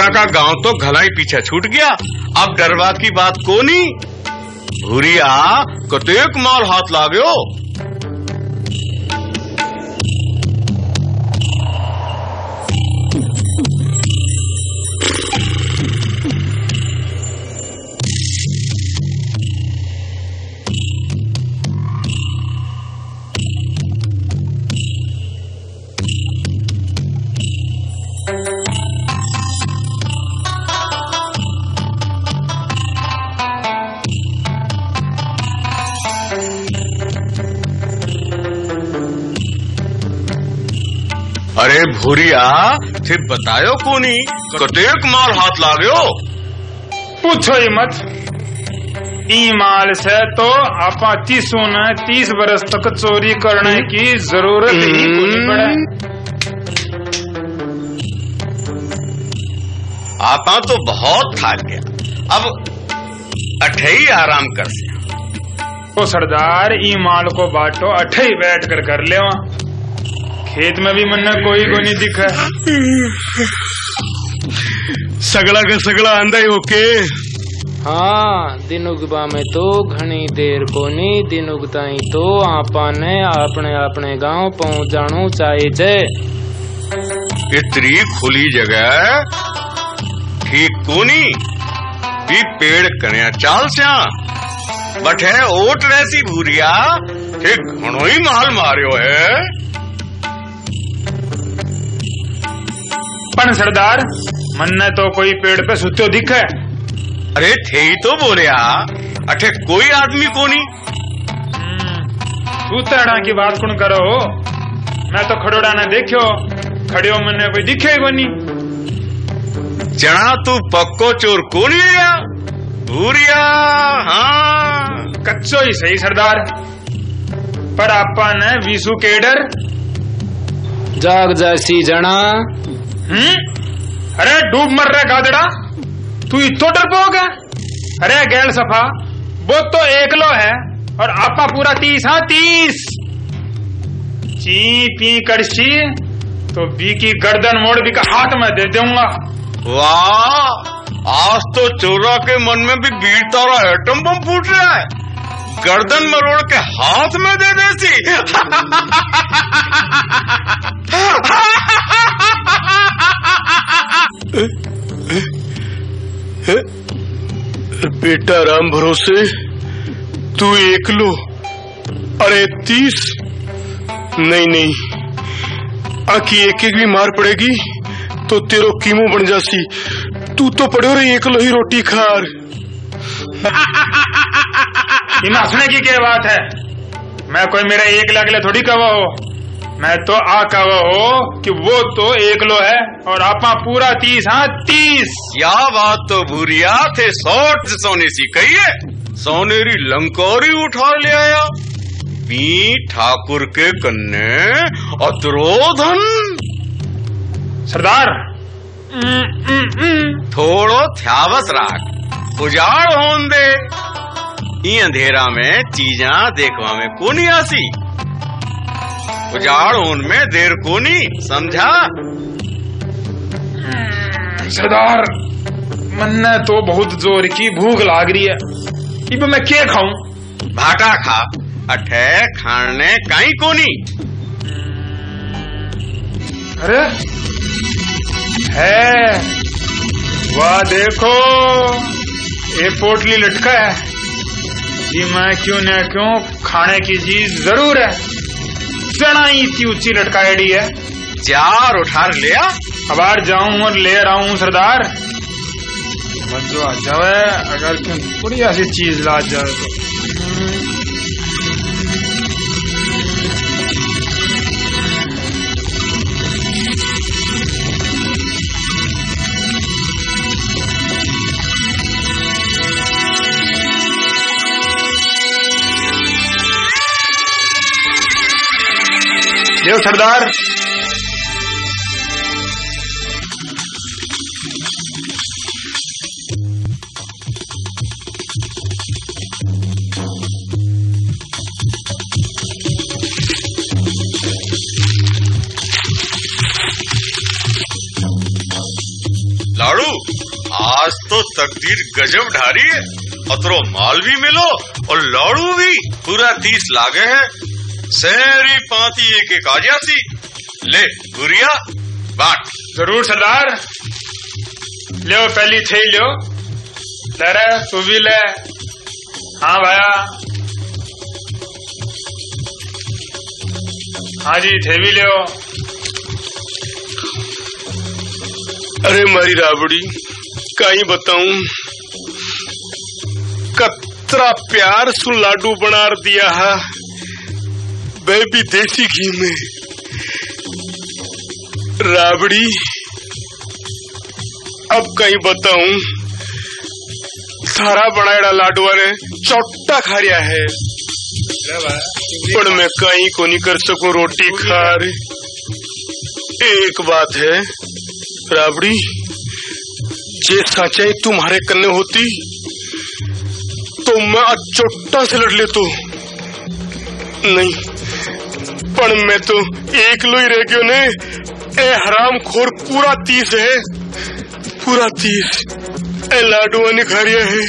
पूरा का गांव तो घलाई पीछे छूट गया। अब डरवा की बात को नहीं। भूरिया कतेक माल हाथ लागो। अरे भूरिया फिर बतायो कोनी कतेक माल हाथ लागो। पूछो ही मत। ई माल से तो आपा 30 बरस तक चोरी करने की जरूरत ही नहीं पड़े। आपा तो बहुत थक गया, अब अठे ही आराम कर से। तो सरदार ई माल को बांटो, अठे ही बैठ कर ले। खेत में भी मन कोई को नहीं दिखा। सगला का सगला आंदा ही होके। हाँ, दिन उगबा में तो घनी देर को नहीं, दिन उगताई तो आपा ने अपने अपने गांव पहुंच जानो चाहिए। इतनी खुली जगह ठीक कोनी भी पेड़ कन्या चाल से बटे ओट रैसी भूरिया ठीक घणो ही माल मारियो है। पण सरदार मन्ने तो कोई पेड़ पे सुत्यो दिखे। अरे थे ही तो बोलिया अठे कोई आदमी कोनी। सूतड़ा की बात कौन करो हो? मैं तो खड़ोड़ा ने देखो, खड़ियो मन्ने कोई दिखे कोनी। जना तू पक्को चोर कोनी लिया भूरिया। हाँ कच्चो ही सही सरदार, पर आपा ने विसु के डर जाग जैसी जना। अरे डूब मर रहा गादड़ा, तू इतो डरपोक है? अरे गैल सफा, वो तो एकलो है और आपा पूरा 30 ची पी कड़ची तो बी की गर्दन मोड़ बी का हाथ में दे दूंगा। वाह, आज तो चोरा के मन में भी बीड़ तारा एटम बम फूट रहा है। गर्दन मरोड़ के हाथ में दे देसी। बेटा राम भरोसे तू एकलो। अरे 30 नहीं, आखी एक भी मार पड़ेगी तो तेरो कीमो बन जासी। तू तो पड़ो रे एकलो ही रोटी खार। हंसने की क्या बात है? मैं कोई मेरा एक लाख ले थोड़ी कहो हो। मैं तो आ कहो हो कि वो तो एकलो है और आपा पूरा 30। या बात तो भूरिया थे 100 सोने सी कहिए। सोनेरी लंकोरी उठा ले आया पी ठाकुर के कन्ने अतरोधन। सरदार थोड़ो थ्यावस राख, उजाड़ होन दे। ई अंधेरा में चीजा देखवा में कोनी आसी, उजाड़ होन में देर कोनी, समझा? सरदार मन्ने तो बहुत जोर की भूख लाग रही है, इब मैं क्या खाऊं? भाटा खा, अठे खाने काई कोनी। अरे है वाह, देखो ये पोटली लटका है। जी मैं क्यों न क्यों खाने की चीज जरूर है। चना इतनी ऊंची लटकाएड़ी है। 4 उठार लिया। अब बार जाऊं और ले रहा हूं सरदार। मजो आ जावे अगर क्यों बढ़िया सी चीज ला जाए तो। देव सरदार, लाड़ू तकदीर गजब ढारी है। अतरो माल भी मिलो और लाड़ू भी पूरा 30 लागे है। सहरी पाती एक आ जाती। ले गुरिया बाट। जरूर सरदार, ले पहली थे लो। ले रे तू भी ले। हाँ भाया, हाँ जी थे भी ले। अरे मारी राबड़ी कहीं बताऊं, कतरा प्यार सु लाडू बना दिया है, वह भी देसी घी में। राबड़ी अब कहीं बताऊं, सारा बनाएड़ा लाडुआ ने चौटा खा रिया है, पर मैं कहीं को नहीं कर सकूं रोटी खार। एक बात है राबड़ी, जे सच्चाई तुम्हारे कन्ने होती तो मैं आज चोट्टा से लड़ ले तो नहीं, पर मैं तो एक लो ही रह गयो ने। ए हराम खोर पूरा 30 है, पूरा 30 ए लाडुआ ने खा रिया है।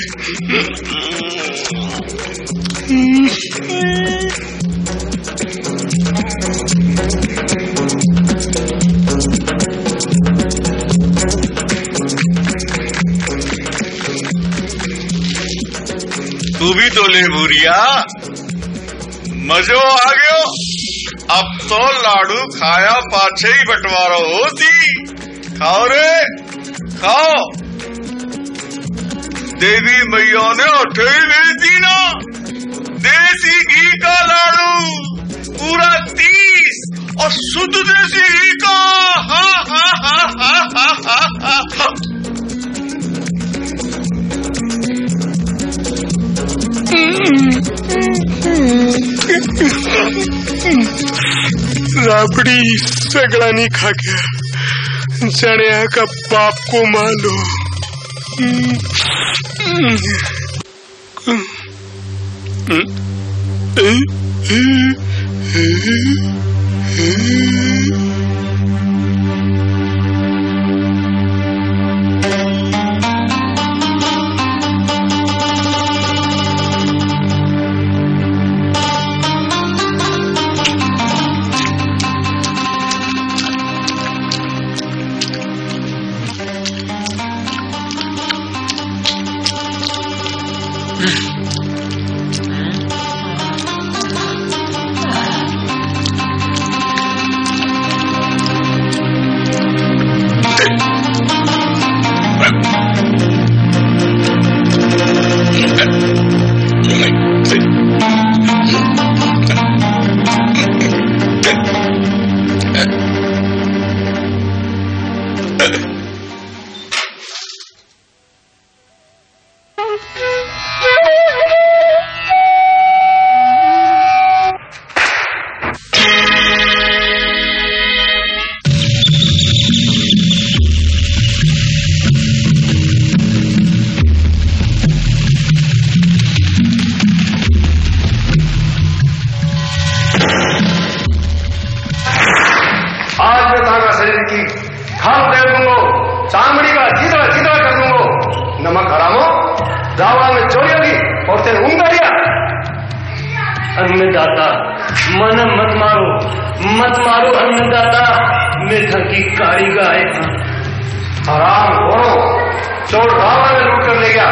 तू भी तो ले भूरिया, मजो आ गयो। अब तो लाडू खाया पाछे ही बंटवारा होती। खाओ रे खाओ, देवी मैया ने अठे भेज दी ना। देसी घी का लाडू पूरा 30 और शुद्ध देसी घी का। हा हा हा हा हा हा हा। राबड़ी सगड़ा नहीं खा गया, जड़िया का बाप को मालो। अन्नदाता मन मत मारो, मत मारो अन्नदाता, मेधा की कारी गाय। हराम खोरो, चोर रावण में लूट कर ले गया।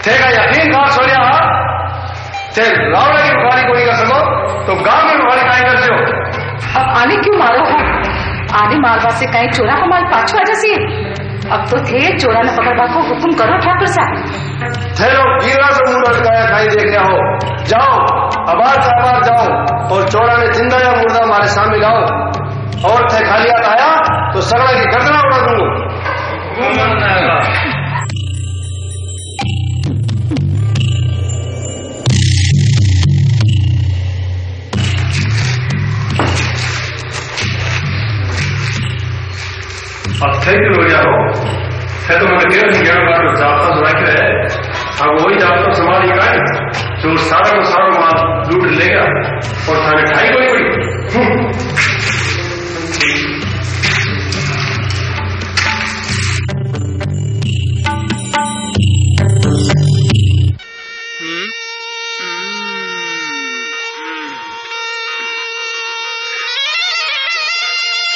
तेरा यकीन कहा सोया थे रावण की बुखारी को नहीं कर सको तो गांव में बुखारी काहे करते हो? अब आने क्यों मारो हो? आने मारवा से कहीं चोरा हमारे पाछू आ जैसी। अब तो थे चोरा न पकड़वा को हुक्म करो ठाकुर साहब। थे लोग गिरा से मुंह लटकाया कहीं देख रहे हो, जाओ आबाद से आबाद जाओ और चोरा ने जिंदा या मुर्दा हमारे सामने लाओ। और थे खाली हाथ आया तो सगड़ा की गर्दना उड़ा दूंगा। अब थे क्यों हो जाओ? है तो मैं कह रही हूँ जाता तो रख रहे, अब वही जाता समाज इकाई जो सारा को सारा माल लूट लेगा और थाने ठाई कोई पड़ी।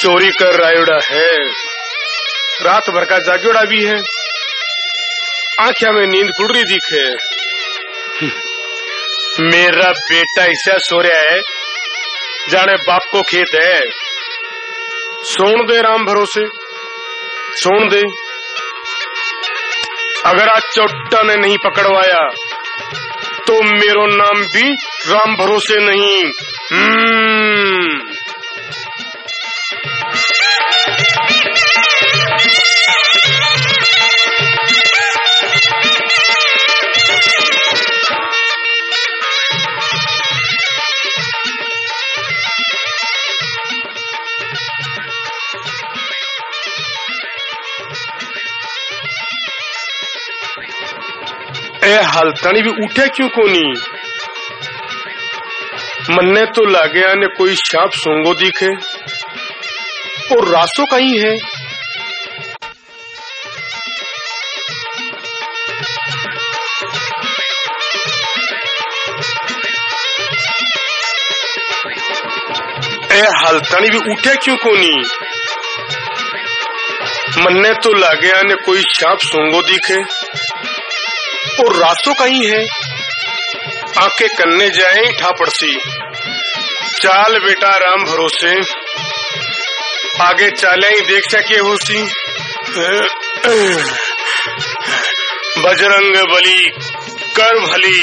चोरी कर रायोड़ा है, रात भर का जागोड़ा भी है, आंखिया में नींद खुल रही दिखे। मेरा बेटा ऐसा सो रहा है जाने बाप को खेत है। सोन दे राम भरोसे, सोन दे। अगर आज चोट्टा ने नहीं पकड़वाया तो मेरो नाम भी राम भरोसे नहीं। ए हालतानी भी उठे क्यों कोनी? मन्ने तो लागे आने कोई सांप सूंगो दिखे और रासो कहीं है। ए हालतानी भी उठे क्यों कोनी? मन्ने तो लागे आने कोई सांप सूंगो दिखे और रास्तों कहीं है। आके कन्ने जाए ठापड़सी, चाल बेटा राम भरोसे, आगे चाले ही देख सके होसी। बजरंग बली कर भली।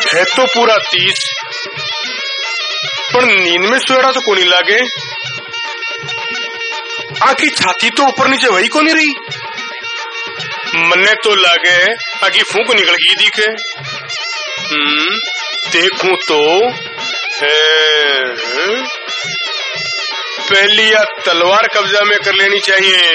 है तो पूरा 30, पर नींद में सोएड़ा तो कोनी लागे। आखी छाती तो ऊपर नीचे वही को नहीं रही। मन्ने तो लागे आखी फूंक निकल गई दिखे। देखूं तो पहली या तलवार कब्जा में कर लेनी चाहिए।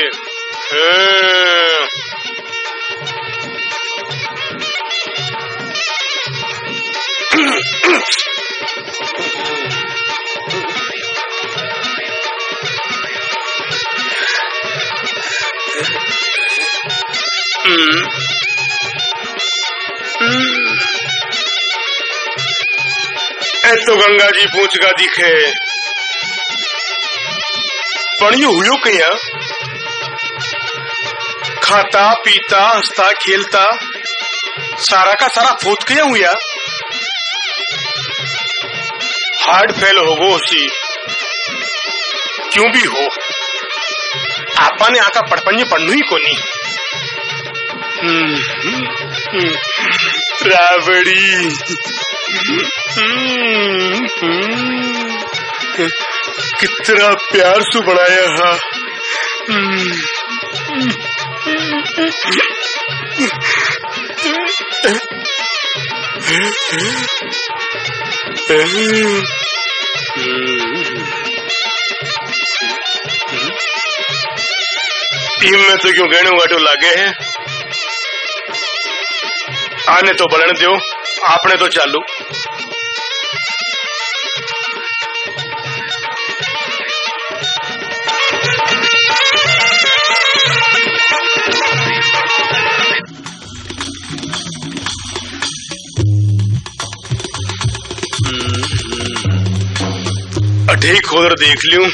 तो गंगा जी पूछ का दिखे पढ़ियो हुयो कया, खाता पीता हंसता खेलता सारा का सारा फूट कया हुआ। हार्ड फेल हो गो सी क्यों भी हो, आपा ने आका पड़पंजे पढ़नु ही कोनी। रावड़ी कितना प्यार से बनाया हा। टीम में तो क्यों गहने गाटो लागे हैं। आने तो बलन दो, आपने तो चालू। अठे खोदर देख लूं।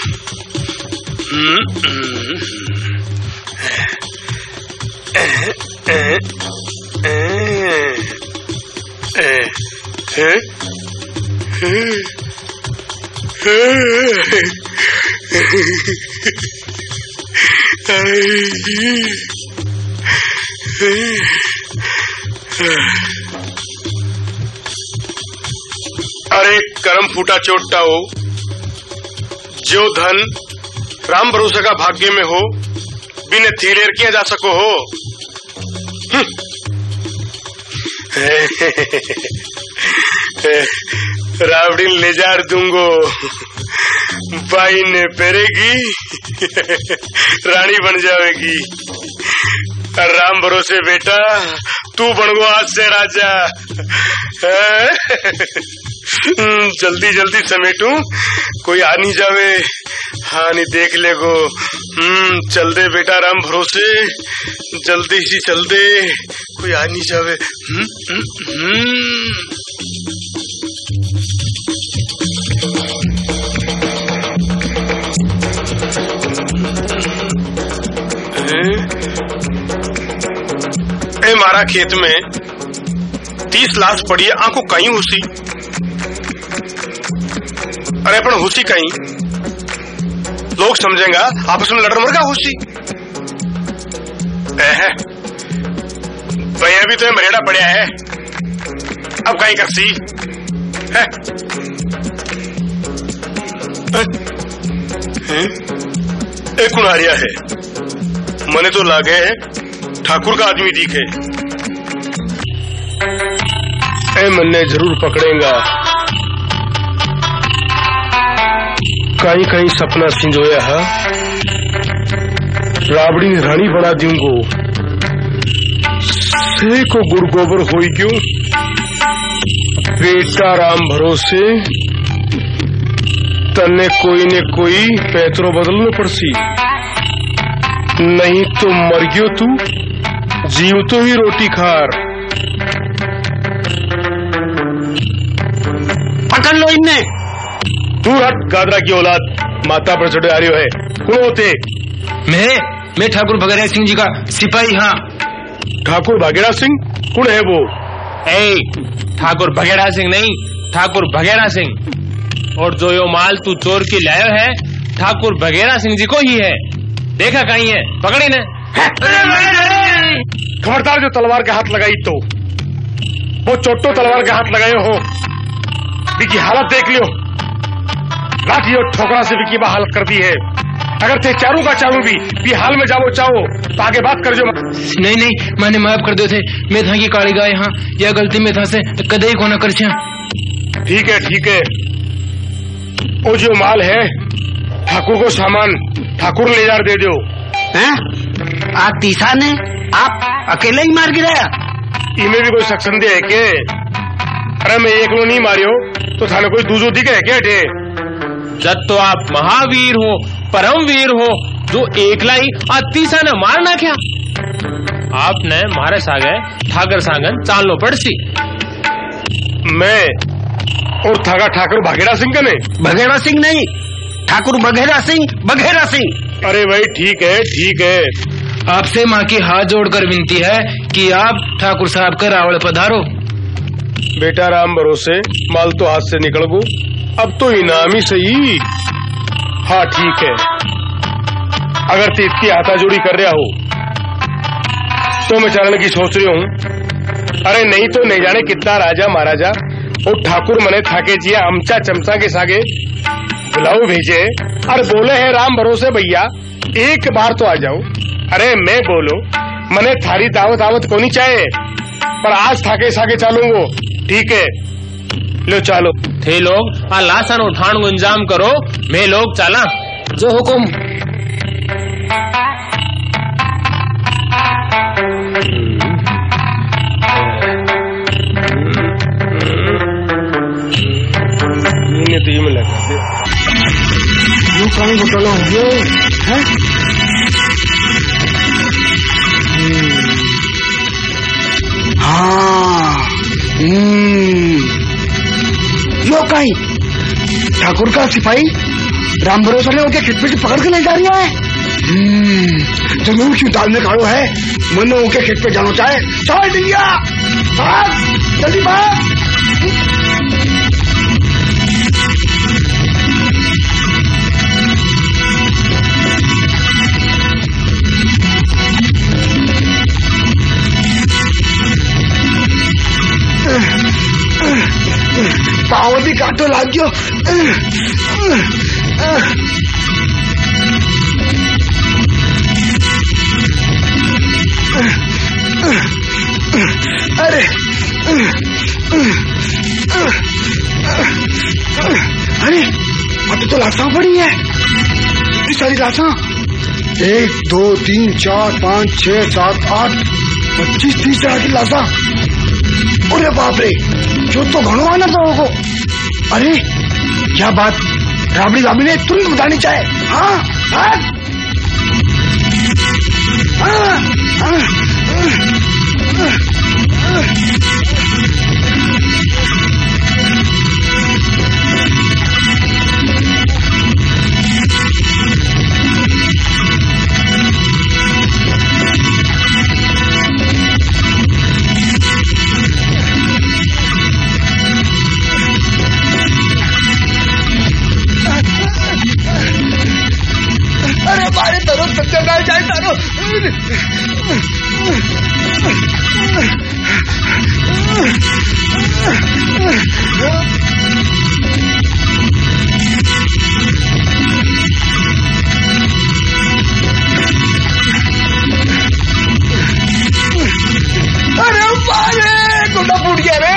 अरे करम फूटा चोटा हो, जो धन राम भरोसे का भाग्य में हो बिन थीलेर किया जा सको हो। रावड़ी ले जा दूंगो, बाई ने पेरेगी रानी बन जाएगी। राम भरोसे बेटा तू बनगो आज से राजा। जल्दी जल्दी समेटू, कोई आ नहीं जावे। हाँ नहीं देख ले गो। चल दे बेटा राम भरोसे, जल्दी ही चल दे, कोई आ नहीं जावे। ए मारा खेत में 30 लाश पड़ी है, आंखों कहीं हुसी। अरे अपन हुसी कहीं, लोग समझेगा आपस में लड़ मर का हुसी। भैया भी तो मरेड़ा पड़ा है, अब कहीं करसी है। एक कुनारिया है, मने तो लागे ठाकुर का आदमी दिखे। ए मन्ने जरूर पकड़ेगा, कहीं कहीं सपना सिंजोया है, राबड़ी रानी बना दूंगो, से को गुड़ गोबर होई क्यों। बेटा राम भरोसे तन्ने कोई ने कोई पैतरो बदलना पड़सी, नहीं तो मर गयो तू, जीव तो ही रोटी खार। पकड़ लो इन्हें। तू हट गादरा की औलाद, माता पर चढ़े आ रही है। कौन होते? मैं ठाकुर भगेरा सिंह जी का सिपाही। हाँ ठाकुर भगेरा सिंह कौन है वो? ठाकुर भगेरा सिंह नहीं, ठाकुर भगेरा सिंह। और जो यो माल तू चोर के लायो है, ठाकुर भगेरा सिंह जी को ही है। देखा कहीं है, पकड़ी ने। खबरदार जो तलवार के हाथ लगाई तो वो चोटो तलवार के हाथ लगाए हो। विकी हालत देख लियो, लाठी और ठोकरा से विकी बा हालत कर दी है। अगर थे चारों का चारों भी हाल में जाओ चाहो तो आगे बात कर जो। नहीं मैंने माफ कर दो थे, मैं था की काली गाय। हाँ या गलती में था से कदे ही को न कर। ठीक है, वो जो माल है ठाकुर को सामान ठाकुर ले जा दे दो। आप तीसा ने आप अकेले ही मार गिराया? इनमें भी कोई सक्संदे है के? अरे मैं एक लो नहीं मारियो तो थाने कोई दूसरो दिखे क्या? जब तो आप महावीर हो, परमवीर हो, जो एकला ही तीसा ने मारना क्या? आपने मारे सागे ठाकर सागन चाल लो पड़सी। मैं और थागा ठाकुर भगेरा सिंह का नहीं? भगेरा सिंह नहीं, ठाकुर बघेरा सिंह। अरे भाई ठीक है, आपसे माँ की हाथ जोड़कर विनती है कि आप ठाकुर साहब का रावण पधारो। बेटा राम भरोसे माल तो हाथ से निकल गो, अब तो इनाम ही सही। हाँ ठीक है, अगर ते इतनी हाथाजोड़ी कर रहा हो तो मैं चरण की सोच रही हूँ। अरे नहीं तो नहीं जाने कितना राजा महाराजा और ठाकुर मने थाके जिया अमचा चमचा के सागे बुलाओ भेजे। अरे बोले हैं राम भरोसे भैया एक बार तो आ जाओ। अरे मैं बोलो मने थारी दावत को नहीं चाहे, पर आज थाके सागे चालूंगो। ठीक है लो चालो। थे लोग लासन उठान को इंतजाम करो, मैं लोग चला। जो हुकुम। दी में लगा दे। यू कहीं घोटाला हो गया है? हाँ यो कहीं ठाकुर का सिपाही राम भरोसा ने उनके खेत पे से पकड़ के ले जा रहा है। जरूर क्यों डालने काड़ो है, मनो उनके खेत पे जाना चाहे। चल दिया जल्दी बात। पाव भी काटो लाग्यो। अरे अब तो लाशा पड़ी है, इतनी सारी लाशा। 1 2 3 4 5 6 7 8 25 30 तरह की लाशा। अरे बाप रे, जो तो घणो आना तो होगो। अरे क्या बात, राबड़ी भाभी ने तुरंत बतानी चाहिए। हाँ हाँ अरे मारे तारो सत्य गाय जाए तारो। अरे मारे गोटा फूट गया रे।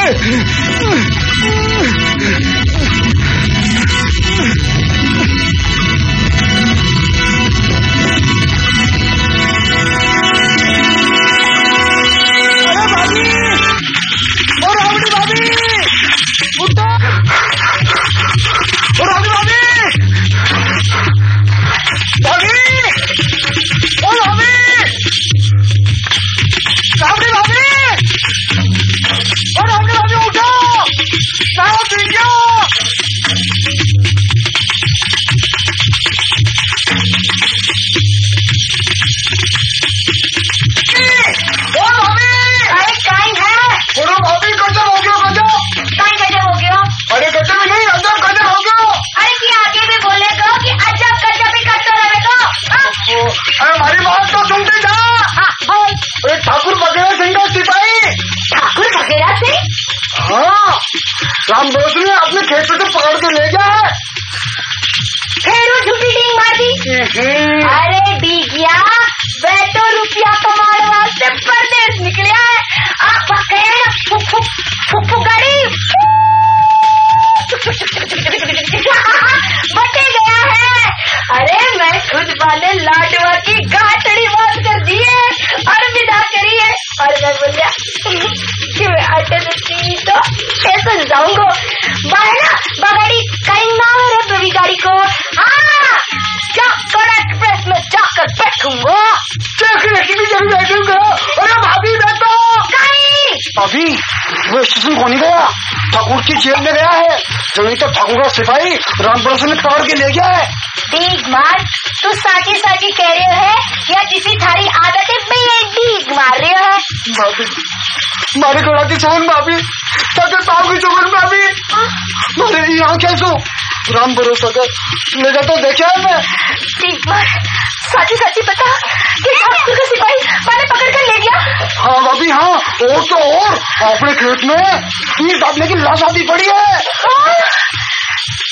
राम बोस ने अपने खेत से पकड़ के ले गया है। फिर वो झूठी डींग मार दी। अरे बीगिया वह तो रुपया कमाने वास्ते परदेश निकलिया है। आप बकरे फुफू गाड़ी बटे गया है। अरे मैं खुद वाले लाडवा की गाठड़ी बात कर दी है और विदा करी है। और मैं बोलिया कि मैं आटे दूसरी तो कैसे जाऊंगा बहना बगाड़ी कहीं ना मेरे बेबी गाड़ी को। हाँ चक्कर एक्सप्रेस में जाकर बैठूंगा। बैठूंगा। अरे भाभी बैठो। कहीं भाभी वो स्टेशन को नहीं गया, ठाकुर की जेल में गया है। जब तक ठाकुर का सिपाही रामपुर ने पकड़ के ले गया है। भीख मार तू साची साची कह रहे हो है या किसी थारी आदत है भीख मार रहे हो है। भाभी मारे गला की चोन भाभी, ताकि पाव की चोन भाभी। मारे यहाँ कैसो राम भरोसा कर ले जाता देखा है मैं। भीख मार साची साची बता कि ठाकुर का सिपाही मैंने पकड़ कर ले गया। हाँ भाभी हाँ, और तो और अपने खेत में 30 आदमी की लाश आती पड़ी है।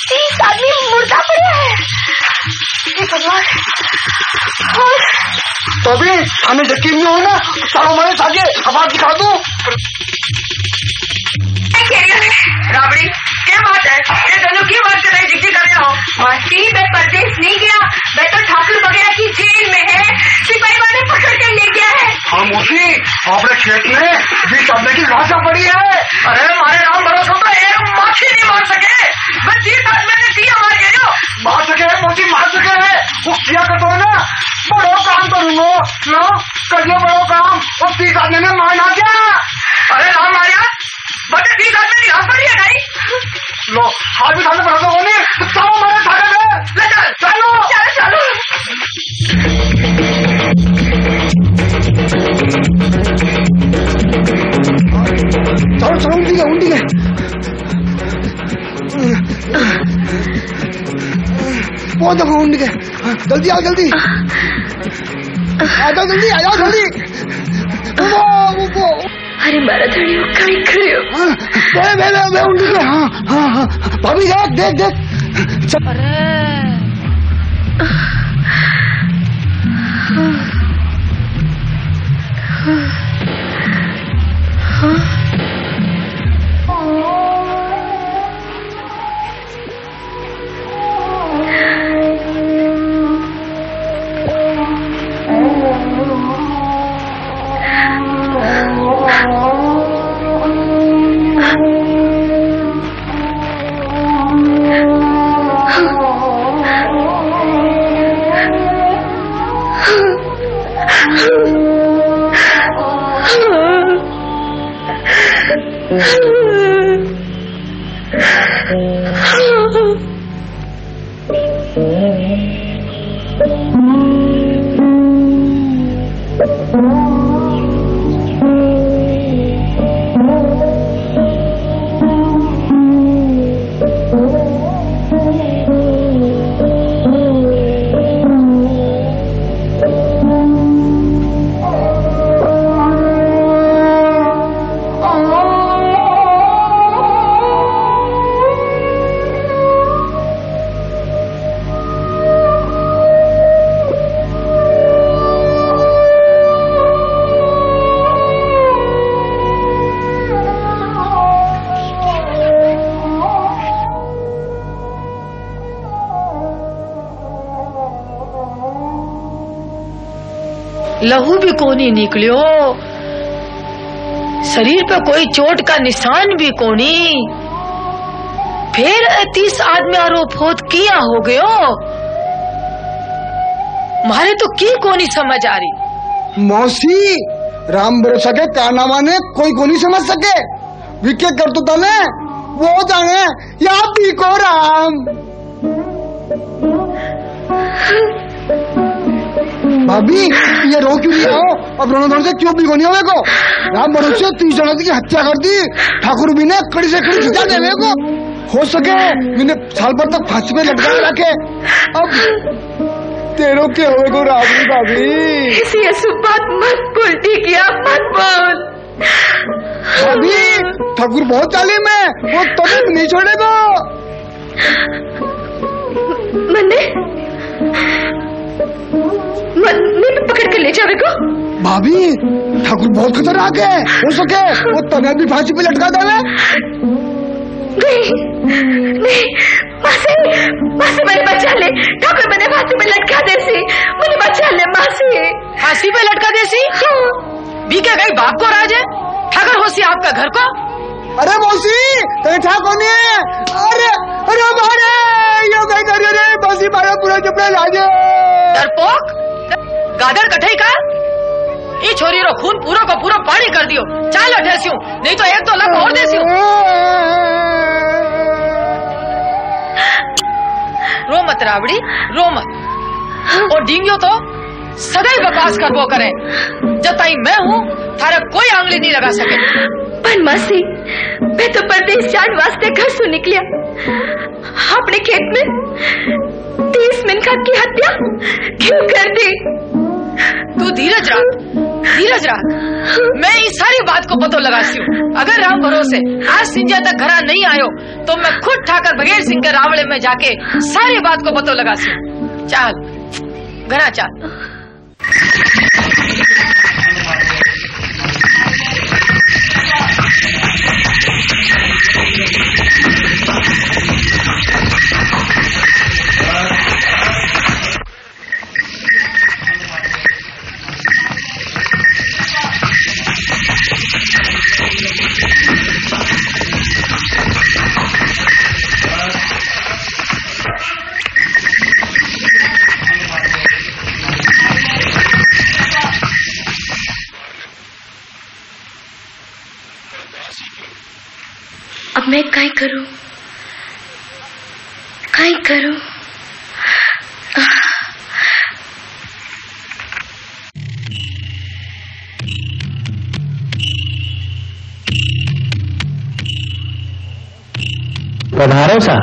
30 आदमी मुर्दा पड़ा है। तो भी हमें यकीन नहीं हो ना, चलो मैंने आगे आवाज दिखा दूं। राबड़ी क्या बात है? ये दोनों की बात कर रहे जिक्र कर रहे हो? मासी मैं परदेश नहीं गया, मैं तो ठाकुर वगैरह की जेल में है। सिपाही वाले पकड़ कर ले गया है। हाँ मोसी अपने खेत में 20 आदमी की लाशा पड़ी है। अरे हमारे राम भरोसा तो एक माछी नहीं मार सके। मैं 30 आदमी ने दिया मार गया जो मार सके है मोसी, मार सके है। वो किया करते हो ना, बड़ो काम करूंगा लो, करिए बड़ो काम। और 30 आदमी ने मारना क्या? अरे राम मारिया बड़े 30 आदमी की लाश पड़ी है नहीं। लो हाथ भी खाने पड़ा तो नहीं, चलो मारे ठाकर ले चल। चलो चलो चलो चलो चलो उल्टी गए बहुत दफा उल्टी गए। जल्दी आओ जल्दी आ जाओ, जल्दी आ जाओ जल्दी। वो अरे मारा धड़ी कहीं खड़े हो। मैं उल्टी गए। हाँ हाँ हाँ भाभी देख देख। अरे लहू भी कोनी निकलियो, शरीर पे कोई चोट का निशान भी कोनी, फिर 30 आदमी आरोप होत किया हो गयो। मारे तो की कोनी समझ आ रही। मौसी राम भरोसा के कारनामा ने कोई को नहीं समझ सके, विके करतूता ने वो जाने या भी को राम। भाभी ये रो क्यों नहीं आओ, अब रोना धोने से क्यों भी को नहीं होवे को। राम भरोसे 30 जन की हत्या कर दी, ठाकुर भी ने कड़ी से कड़ी खिंचा देवे को, हो सके मैंने साल भर तक फांसी पे लटका रखे। अब तेरो के होवे को राबड़ी भाभी, इसी बात मत बोल, ठीक है मत बोल। भाभी ठाकुर बहुत जालिम है, वो तभी नहीं छोड़ेगा। मैंने पकड़ के ले जाएगा। भाभी ठाकुर बहुत खतरनाक है, हो सके वो तने भी फांसी पे लटका देवे। नहीं मासी, मासी मेरे बच्चा ले, ठाकुर मैंने फांसी पे लटका दे सी, मुझे बच्चा ले मासी। फांसी पे लटका दे सी? भी क्या गई बाप को राज है, ठाकुर हो सी आपका घर को। अरे मौसी तेरे ठाकुर नहीं है, अरे अरे मारे यो कहीं कर रे मौसी मारा पूरा चपड़ा लाजे। डरपोक गादर कठई का ये छोरी रो खून पूरा को पूरा पानी कर दियो, चाल अठेसियो, नहीं तो 1-2 लाख और देसियो। रो मत रावड़ी रो मत, और डींगियो तो सदैव बकवास करबो करे, जब ताई मैं हूँ थारा कोई आंगली नहीं लगा सके। पर मासी मैं तो परदेश जान वास्ते घर से निकलिया, अपने खेत में 30 मिनखा की हत्या क्यों कर दी। तू धीरज रख, धीरज रख, मैं इस सारी बात को पतो लगाती हूँ। अगर राम भरोसे आज सिंजा तक घरा नहीं आयो तो मैं खुद ठाकर बगैर सिंह के रावड़े में जाके सारी बात को पतो लगाती हूँ। चाल घरा चाल। अब मैं काई करूं, काई करूं। पधारो सा।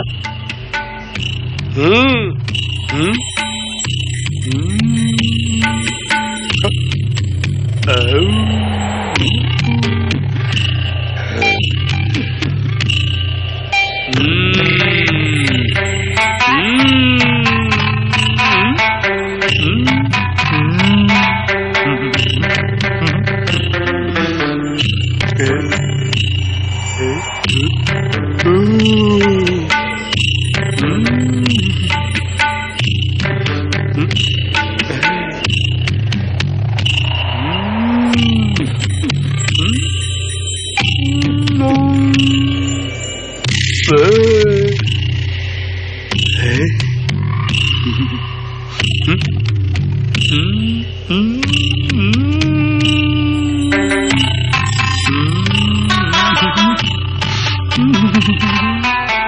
ये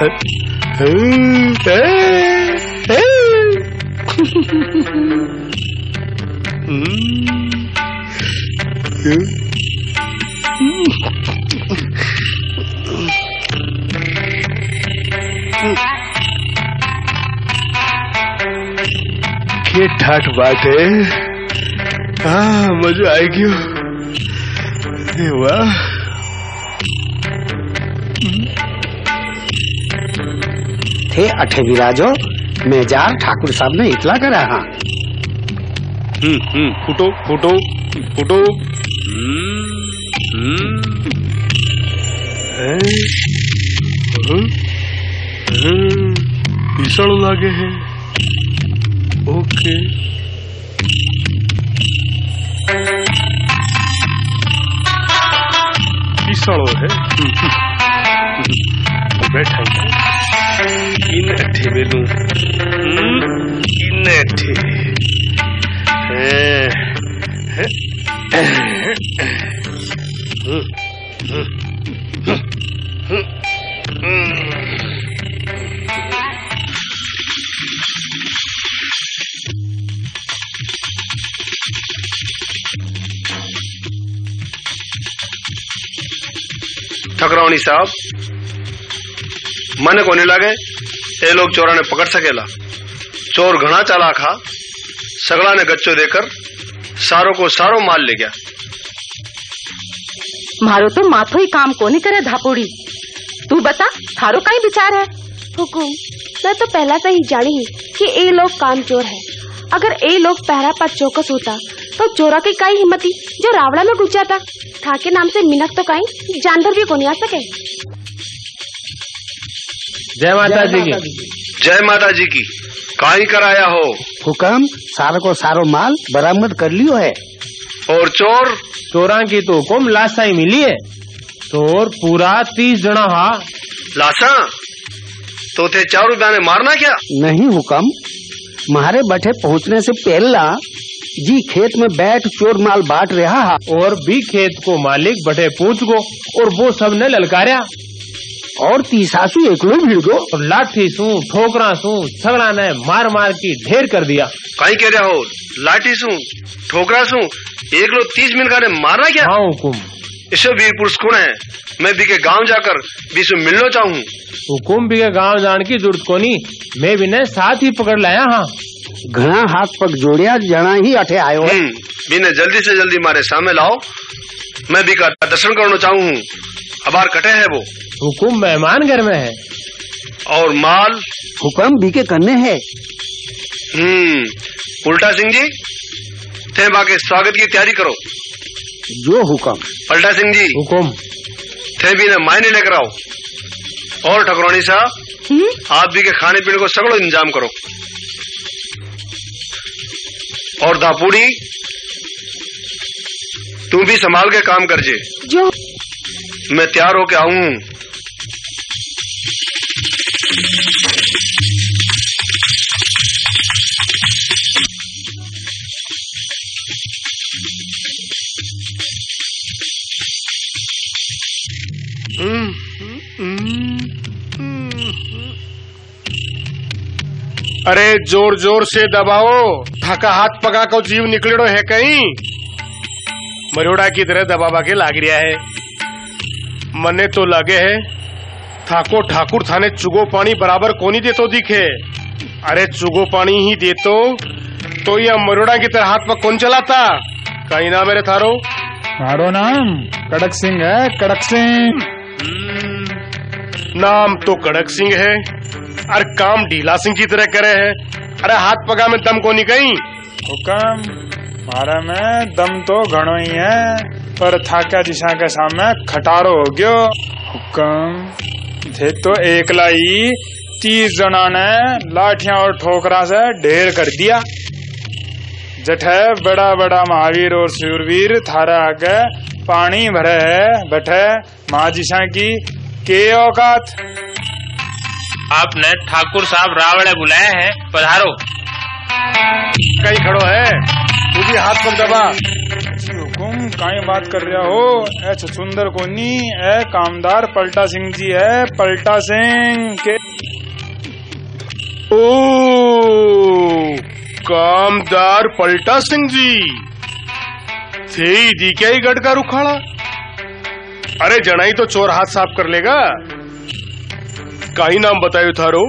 ठाठ बात है। हाँ, मजा आएगी। वाह, थे अठे विराजो मेजार ठाकुर साहब ने इतला करा। हाँ, फुटो फुटो फुटो। भीषण लागे है। ओके, भीषण है। बैठा इन अठे बेलू, इन अठे ठकरावनी साहब, मने कोनी लागे ए लोग चोरा ने पकड़ सकेला। चोर घना चालाक हा, सगड़ा ने गच्चो देकर सारो को सारो माल ले गया। मारो तो माथो ही काम कोनी करे धापुड़ी। तू बता, थारो कहीं विचार है? हुकुम, मैं तो पहला से ही जानी ही कि ए लोग काम चोर है। अगर ए लोग पहरा पर चौकस होता तो चोरा की कई हिम्मती जो रावड़ा में घुस जाता। था के नाम से मिनक तो कहीं जानवर भी कोनी आ सके। जय माता जी की। जय माता जी की। काई कराया हो? हुक्म, सारो को सारो माल बरामद कर लियो है। और चोर? चोरा की तो हुक्म लाशा ही मिली है। चोर पूरा 30 जना हा। लाशा? तो थे चारों दाने मारना क्या? नहीं हुक्म, मारे बैठे पहुँचने से पहला जी खेत में बैठ चोर माल बांट रहा है। और भी खेत को मालिक बटे पूछ गो और वो सब ने ललकार्या। और तीसासु एकलो भीड़ गो और लाठी सू ठोकरा सू सगड़ा ने मार मार की ढेर कर दिया। कहीं कह रहा हो? लाठी सू ठोकरा सू एकलो 30 मिनट का ने मारना क्या? हाँ हुकुम। इससे वीर पुरुष कौन है? मैं भी के गांव जाकर भी से मिलना चाहूँ। हुकुम भी के गांव जाने की जरूरत को नहीं, मैं भी ने साथ ही पकड़ लाया। हाँ, घना हाथ पग जोड़िया जना ही अठे आयो है। बिने जल्दी से जल्दी मारे सामने लाओ, मैं भी का दर्शन करना चाहूँ। अबार कटे है वो? हुकुम मेहमान घर में है। और माल? हुक्म भी के करने है। उल्टा सिंह जी, थे बाके स्वागत की तैयारी करो। जो हुक्म। पलटा सिंह जी, हुकुम। थे भी ने मायने लेकर आओ। और ठकुरानी साहब, आप भी के खाने पीने को सगड़ो इंतजाम करो। और दापूड़ी, तू भी संभाल के काम कर जे। जो मैं तैयार होके आऊं। अरे जोर जोर से दबाओ, थका हाथ पका को जीव निकलेड़ो है कहीं। मरोड़ा की तरह दबावा के लाग रिया है। मने तो लगे है थाको ठाकुर थाने चुगो पानी बराबर कोनी देतो दिखे। अरे चुगो पानी ही देतो तो यह मरोड़ा की तरह हाथ पर कौन चलाता? कहीं ना मेरे थारो? मारो नाम कड़क सिंह है, कड़क सिंह। नाम तो कड़क सिंह है और काम ढीला सिंह की तरह करे है। अरे हाथ पगा में दम को नहीं कहीं। हुक्म, मारा में दम तो घणो ही है, पर थाका दिशा के सामने खटारो हो गयो। हुक्म, थे तो एकला ही 30 जना ने लाठियां और ठोकरा से ढेर कर दिया। जठे बड़ा बड़ा महावीर और सूरवीर थारा आगे पानी भरे है। बैठे महाजिशा की के औकात। आपने ठाकुर साहब रावड़े बुलाया है, पधारो। कहीं खड़ो है, तू भी हाथ पर दबा। हुकुम, काई बात कर रहा हो? ए सुंदर कोनी, ए कामदार पलटा सिंह जी है, पलटा सिंह के। ओ कामदार पलटा सिंह जी थे दी क्या ही गढ़ का रुखाड़ा? अरे जनाई तो चोर हाथ साफ कर लेगा। काई नाम बतायो थारो?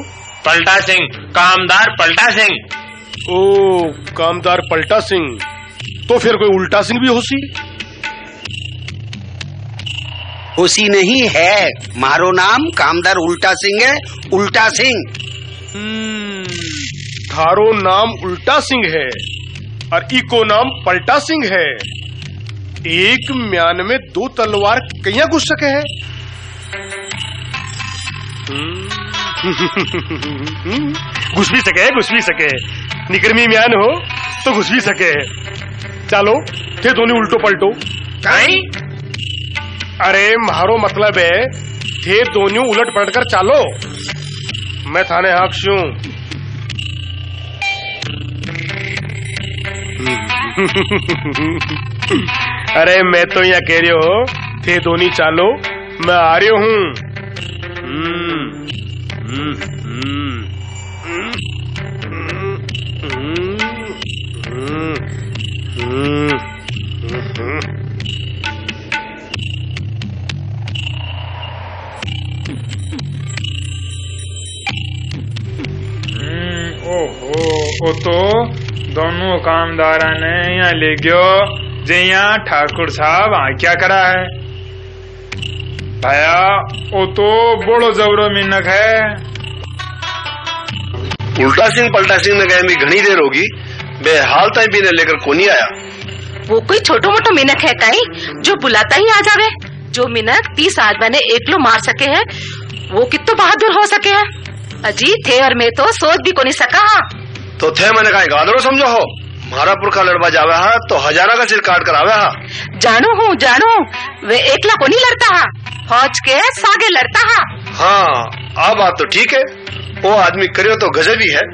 पलटा सिंह, कामदार पलटा सिंह। ओ कामदार पलटा सिंह, तो फिर कोई उल्टा सिंह भी होसी? होसी नहीं है, मारो नाम कामदार उल्टा सिंह है, उल्टा सिंह। थारो नाम उल्टा सिंह है और इको नाम पलटा सिंह है। एक म्यान में दो तलवार कहीं घुस सके है? घुस भी सके निकर्मी म्यान हो तो घुस भी सके है। चलो थे दोनों उल्टो पलटो। काई? अरे मारो मतलब है थे दोनों उलट पलट कर चालो। मैं थाने हाकशू। अरे मैं तो यहाँ कह रही हो थे दोनों चालो, मैं आ रही हूँ। ओहो, तो दोनों कामदारा ने यहाँ ले गयो जैया ठाकुर साहब आ क्या करा है भाया? वो तो बड़ो जबरो मिनक है। उल्टा सिंह पलटा सिंह ने गए में घनी देर होगी, बेहाल तय भी ने लेकर कोनी आया। वो कोई छोटो मोटो मिनक है काई जो बुलाता ही आ जावे? जो मिनक 30 आदमी ने एकलो मार सके है वो कितो बहादुर हो सके है? अजी थे और मैं तो सोच भी कोनी सका। तो थे मैंने कहा गादरो समझो हो, मारा पुरखा लड़वा जावे हा तो हजारा का सिर काट कर आवे हा। जानू वे एकला कोनी लड़ता हा, फौज के सागे लड़ता हा। हाँ आ बात तो ठीक है, वो आदमी करियो तो गजब ही है।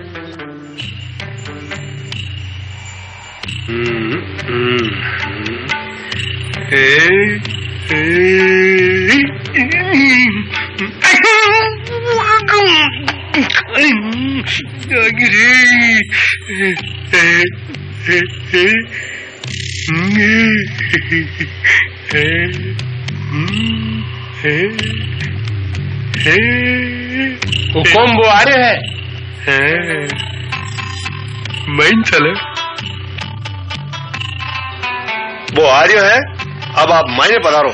हुकुम वो आ रहे है। मैं चले वो आ रही है, अब आप मायने पधारो।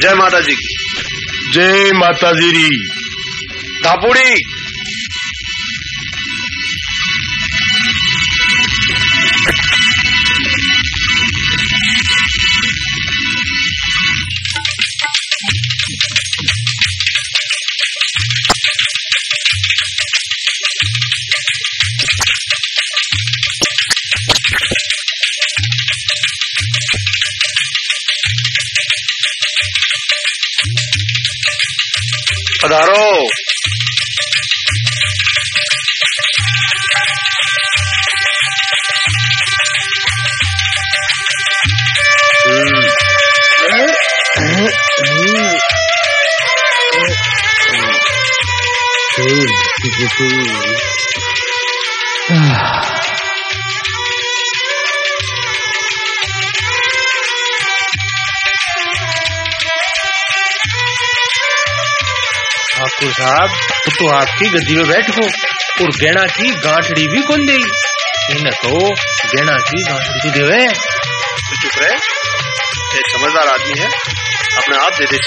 जय माता जी की। जय माता जी री। धापुड़ी पधारो। ठाकुर साहब तो आपकी गद्दी में बैठो और गेना की गांठड़ी भी कौन दे? इन्हें तो गेना की गांठड़ी देवे। तो चुप रहे, एक समझदार आदमी है, अपने आप दे दे।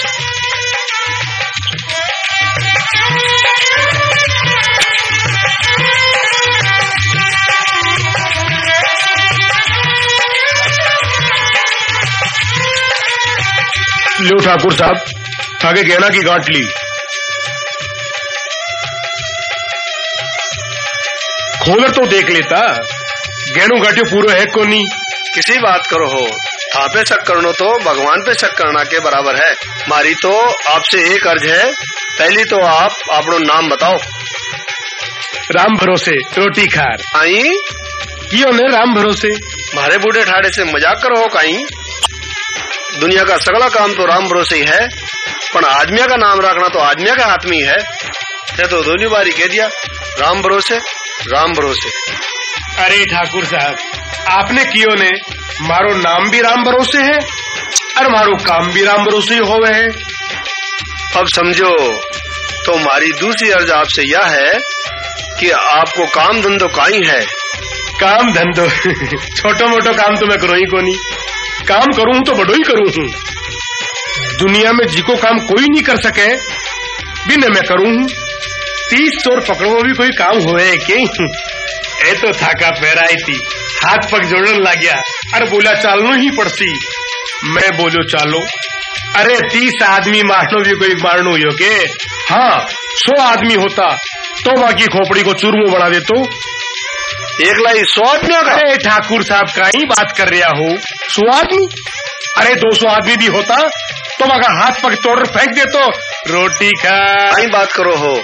लो ठाकुर साहब थाके गहना की गांठ ली। खोलर तो देख लेता, गहनों गांठियों पूरा है को नहीं। किसी बात करो हो, थापे शक करनो तो भगवान पे शक करना के बराबर है। मारी तो आपसे एक अर्ज है, पहली तो आप अपनो नाम बताओ। राम भरोसे रोटी खार। आई कियो ने राम भरोसे। मारे बूढ़े ठाड़े से मजाक करो हो काई। दुनिया का सगला काम तो राम भरोसे ही है, पर आदमिया का नाम रखना तो आदमिया के हाथ में ही है। ये तो दोनों बारी कह दिया, राम भरोसे राम भरोसे। अरे ठाकुर साहब, आपने कियो ने मारो नाम भी राम भरोसे है और मारो काम भी राम भरोसे ही होवे है। अब समझो तो हमारी दूसरी अर्ज आपसे यह है कि आपको काम धंधो काई है। काम धंधो छोटो मोटो काम तो मैं करो ही को नहीं, काम करूं तो बड़ो ही करूं हूं। दुनिया में जिको काम कोई नहीं कर सके बिना मैं करूं हूं। 30 चोर पकड़ो भी कोई काम हुए के। ए तो थाका पैराई थी, हाथ पग जोड़न लग गया अरे बोला चालनो ही पड़ती। मैं बोलो चालो, अरे 30 आदमी मारनो भी कोई मारनो हो के। हाँ 100 आदमी होता तो बाकी खोपड़ी को चूरमो बढ़ा दे तो। एक लाई 100 आदमी। अरे ठाकुर साहब का ही बात कर रहा हो, 100 आदमी? अरे 200 आदमी भी होता तो वहां हाथ पग तोड़ फेंक दे तो रोटी खा। आई बात करो हो,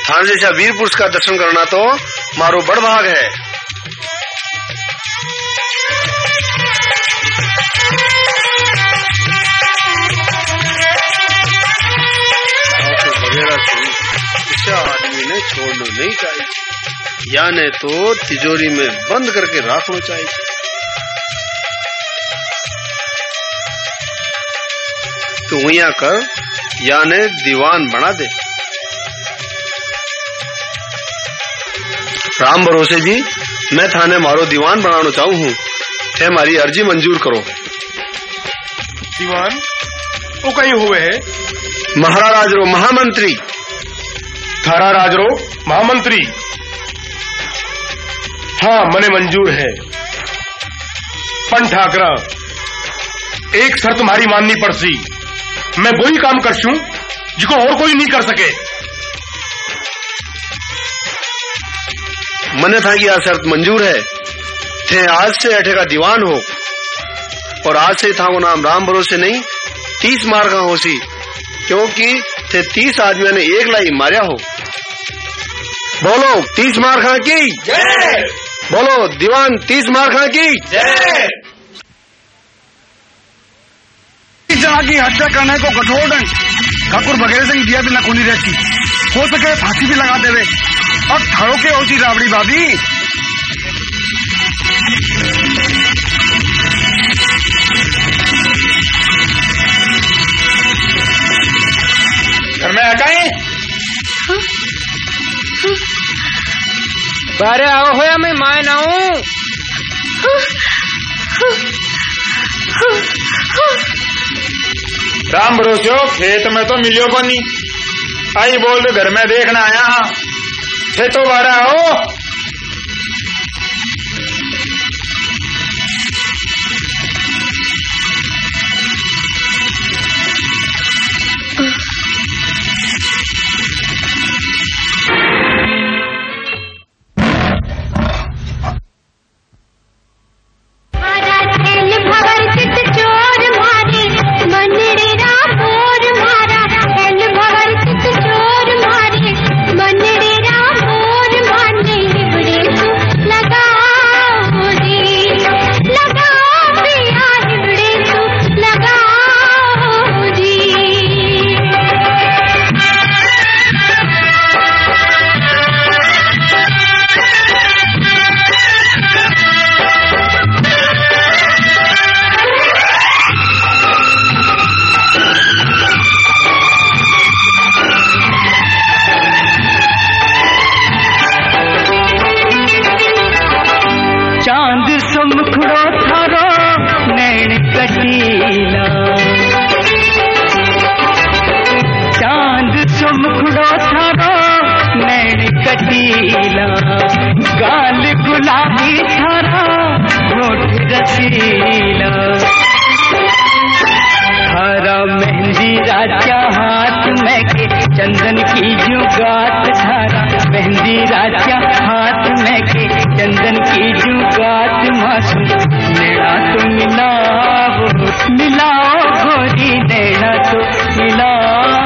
थान जैसा वीर पुरुष का दर्शन करना तो मारो बड़ भाग है। आदमी ने छोड़ना नहीं चाहिए, याने तो तिजोरी में बंद करके रखना चाहिए। तो हुआ कर याने दीवान बना दे। राम भरोसे जी, मैं थाने मारो दीवान बनाना चाहूँ हूँ, थे हमारी अर्जी मंजूर करो। दीवान वो कहीं हुए है? महाराज रो महामंत्री। थारा राजरो महामंत्री? हाँ मने मंजूर है, पण ठाकरा एक शर्त तुम्हारी माननी पड़सी। मैं वही काम करशू जिको और कोई नहीं कर सके। मने था कि यह शर्त मंजूर है, थे आज से अठे का दीवान हो और आज से था वो नाम राम भरोसे नहीं 30 मार का होसी, क्योंकि थे 30 आदमियों ने एक लाई मारिया हो। बोलो 30 मार खा की जय। बोलो दीवान 30 मार खा की जय। जना की हत्या करने को कठोर दंड ठाकुर वगैरह से दिया बिना खूनी रहती, हो सके फांसी भी लगा देवे और थारों के होती राबड़ी बाबी। घर में आकाई बारे आओ हो या मैं माए ना हूँ। राम भरोसे हो, खेत में तो मिलियो को नहीं। आई बोल दो घर में देखना आया थे तो बारे आओ। गाल गुलाबी थारा होठ रसीला, हरा मेहंदी मेहंदी राजा हाथ में के चंदन की जुगात धारा मेहंदी राजा हाथ में के चंदन की जुगात मासूम नेड़ा तो मिलाओ मिलाओ गोरी नेड़ा तो मिलाओ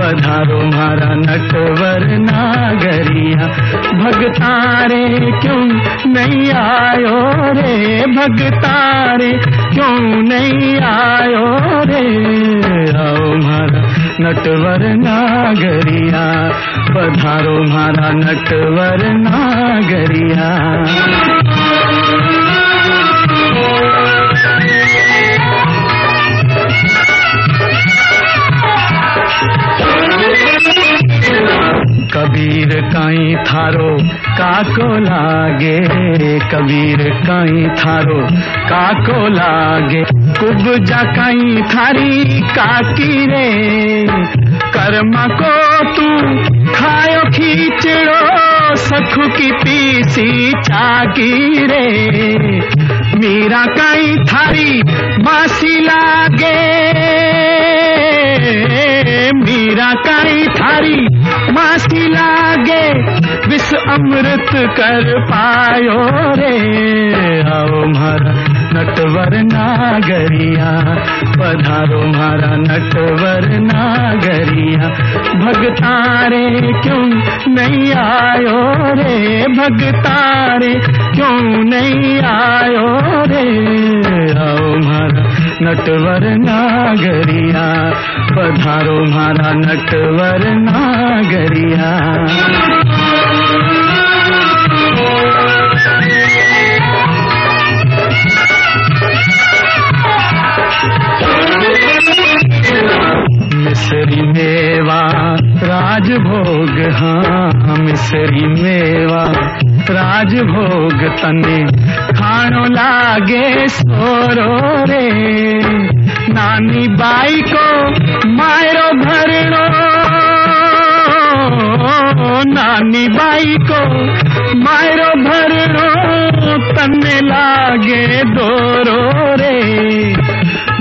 पधारो म्हारा नटवर नागरिया भगतारे क्यों नहीं आयो रे भगतारे क्यों नहीं आयो रे आओ म्हारा नटवर नागरिया पधारो म्हारा नटवर नागरिया कबीर काई थारो काको लागे कबीर काई थारो काको लागे कुबजा काई थारी काकी रे कर्मा को तू खायो खींचड़ो सखु की पीसी चाकी रे मीरा काई थारी मासी लागे मीरा काई थारी मासी लागे विष अमृत कर पायो रे आओ म्हारा नटवर नागरिया पधारो म्हारा नटवर नागरिया भगतारे क्यों नहीं आयो रे भगतारे क्यों नहीं आयो रे आओ म्हारा नटवर नागरिया पधारो म्हारा नटवर नागरिया मिसरी मेवा राजभोग हाँ मिसरी मेवा राजभोग तने खानो लागे सोरो रे नानी बाई को मायरो भरणो नानी बाई को मायरो भरणो तने लागे दोरो रे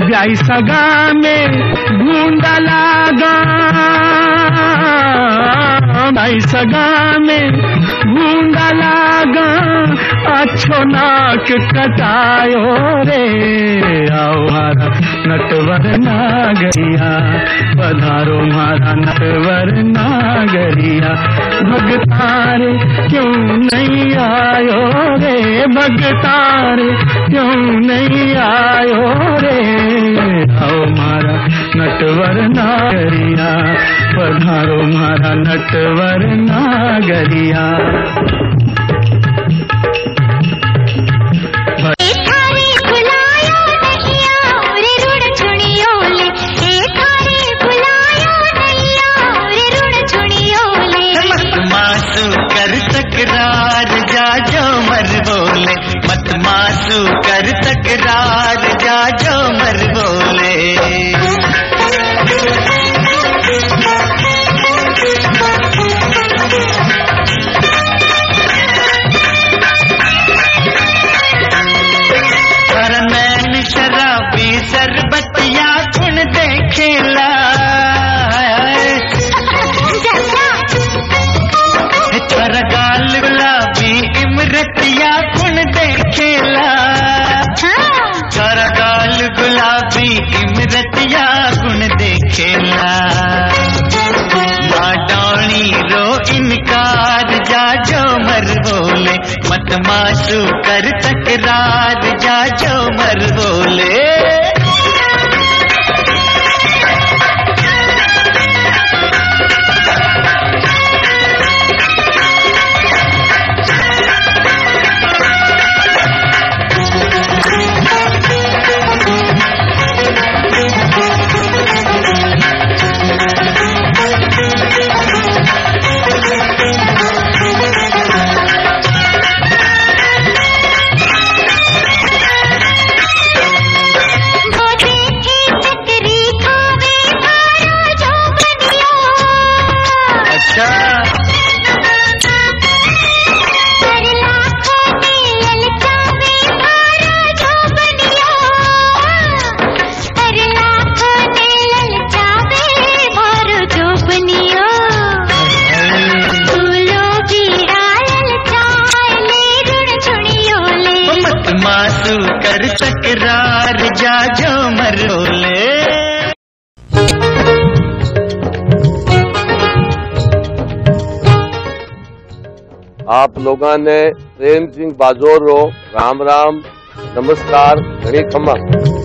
ब्याई सगा में ढूंढा लागा ब्याई सगा में ढूंढा लागा अच्छो नाक कटायो रे आओ म्हारा नटवर नागरिया पधारो म्हारा नटवर नागरिया भगतारे क्यों नहीं आयो रे भगतारे क्यों नहीं आयो रे आओ म्हारा नटवर नागरिया पधारो म्हारा नटवर नागरिया तकरार जा जो मर बोले मत मासू कर तकरार जा जो मर बोले हर नैन शराबी सरबतिया गुण देखेला गाल गुलाबी इमरतिया गुण देखेला सारा गाल गुलाबी इमरतिया मत मासू कर तकरार जा जो मर बोले कर तकरार जा जो मरोले। आप लोगों ने प्रेम सिंह बाजोर रो राम राम नमस्कार घणी खम्मा।